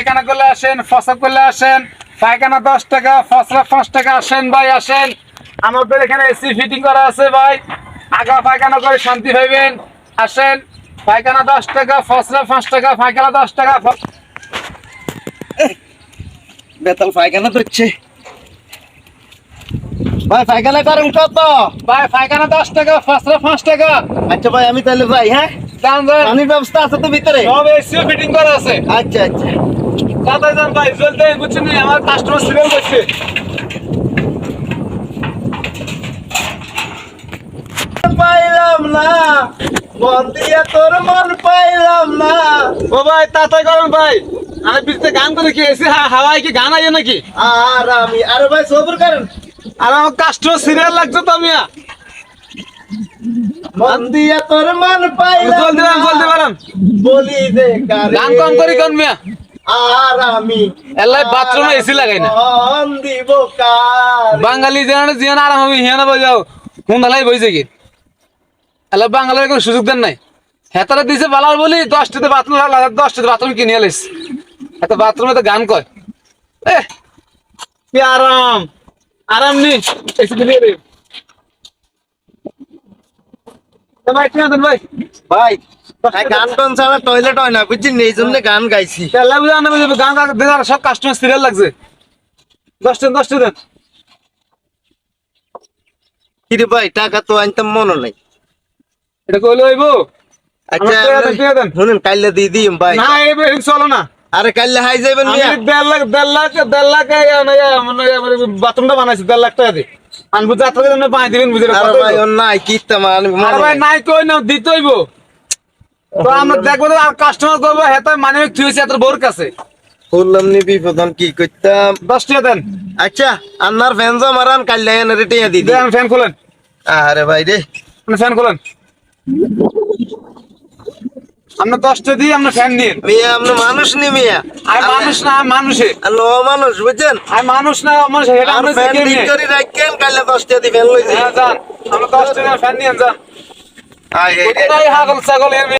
পায়খানা করলে আসেন, ফসল করলে আসেন, পায়খানা 10 টাকা, ফসলা 5 টাকা। আসেন ভাই আসেন, আমাদের এখানে এসি ফিটিং করা আছে ভাই। আগা পায়খানা করে শান্তি পাইবেন। আসেন, পায়খানা 10 টাকা, ফসলা 5 টাকা, পায়খানা 10 টাকা। বেতাল পায়খানা ধরছে। ভাই পায়খানা করেন কত? ভাই পায়খানা 10 টাকা, ফসলা 5 টাকা। আচ্ছা ভাই আমি তাহলে যাই। হ্যাঁ, যান যান, পানির ব্যবস্থা আছে তো ভিতরে? সব এসি ফিটিং করা আছে। আচ্ছা আচ্ছা। তাড়াতাড়ি যান ভাই, জলদি বুঝছেন না, আমার কাস্টমার সিরিয়াল করছে। পাইলাম না, মন দিয়া তোর মন পাইলাম না। ও ভাই তাড়াতাড়ি করেন ভাই, আমি পিছতে গান করে কি এসি হাওয়ায় কি গান আইয়ে নাকি? আর আমি আরে ভাই সবর করেন। আর আমার কাস্টমার সিরিয়াল লাগছে তো মিয়া। মন দিয়া তোর মন পাইলাম জলদি না, বাড়ান, জলদি বাড়ান, বলি দে কারে। গান কম করি কোন মিয়া। আর আমি এলাই বাথরুমে এসি লাগাই না। মন দিব কারে। বাঙালি জিয়ান আরাম হবে হিয়ানা বাজাও কোন দালাই বইছে কি? এলা বাঙালির কোনো সুযোগ দেন নাই। হেতারা দিছে বালার বলি 10টাতে বাথরুম লাগা, 10টাতে বাথরুম কিনে আলিস। এত বাথরুমে তো গান কয়। এ কি আরাম, আরাম নি এসি দিলে রে। ভাই ঠিক আছে ভাই। ভাই গান টান ছাড়া টয়লেট হয় না বুঝছেন, এই জন্য গান গাইছি। তেলা বুঝা না বুঝে গান দেন, সব কাস্টমার সিরিয়াল লাগছে। 10টা দেন। কিরে ভাই টাকা তো আনতাম মনে নাই। এটা কইলো হইব। আচ্ছা দিয়ে দেন। শুনেন কাইলে দিয়ে দিম ভাই। না এই চলো না। আরে কাইলে হাই যাবেন আমি মিয়া। 1.5 লাখ বাথরুমটা বানাইছি 1.5 লাখ টাকা দিয়ে। আনবো যাত্রা জন্য পাই দিবেন বুঝে। আরে ভাই ওর নাই কিতা মান আরে ভাই নাই কই না দিতে হইব। তো আমরা দেখবো তো আর কাস্টমার করবো হেতা মানে কি হয়েছে এত বোর কাছে। বললাম নি বিপদন কি করতাম। 10 টাকা দেন। আচ্ছা আন্নার ফ্যান জা মারান কাইলে এনে রেটিয়া দি দি। দেন ফ্যান খোলেন, আরে ভাই রে ফ্যান খোলেন। আমরা 10 টাকা দিই, আমরা ফ্যান নিন। মিয়া আপনি মানুষ নি মিয়া। আর মানুষ না মানুষে। আর নো মানুষ বুঝছেন। আর মানুষ না মানুষ হেটা আর আমরা ফ্যান শিখে ঠিক নিয়ে। করে রাখেন কাইলে 10 টাকা দি ফ্যান লই যাই। হ্যাঁ যান, আমরা 10 টাকা ফ্যান নিয়ে যান। আয় কোথায় হাগল ছাগল এর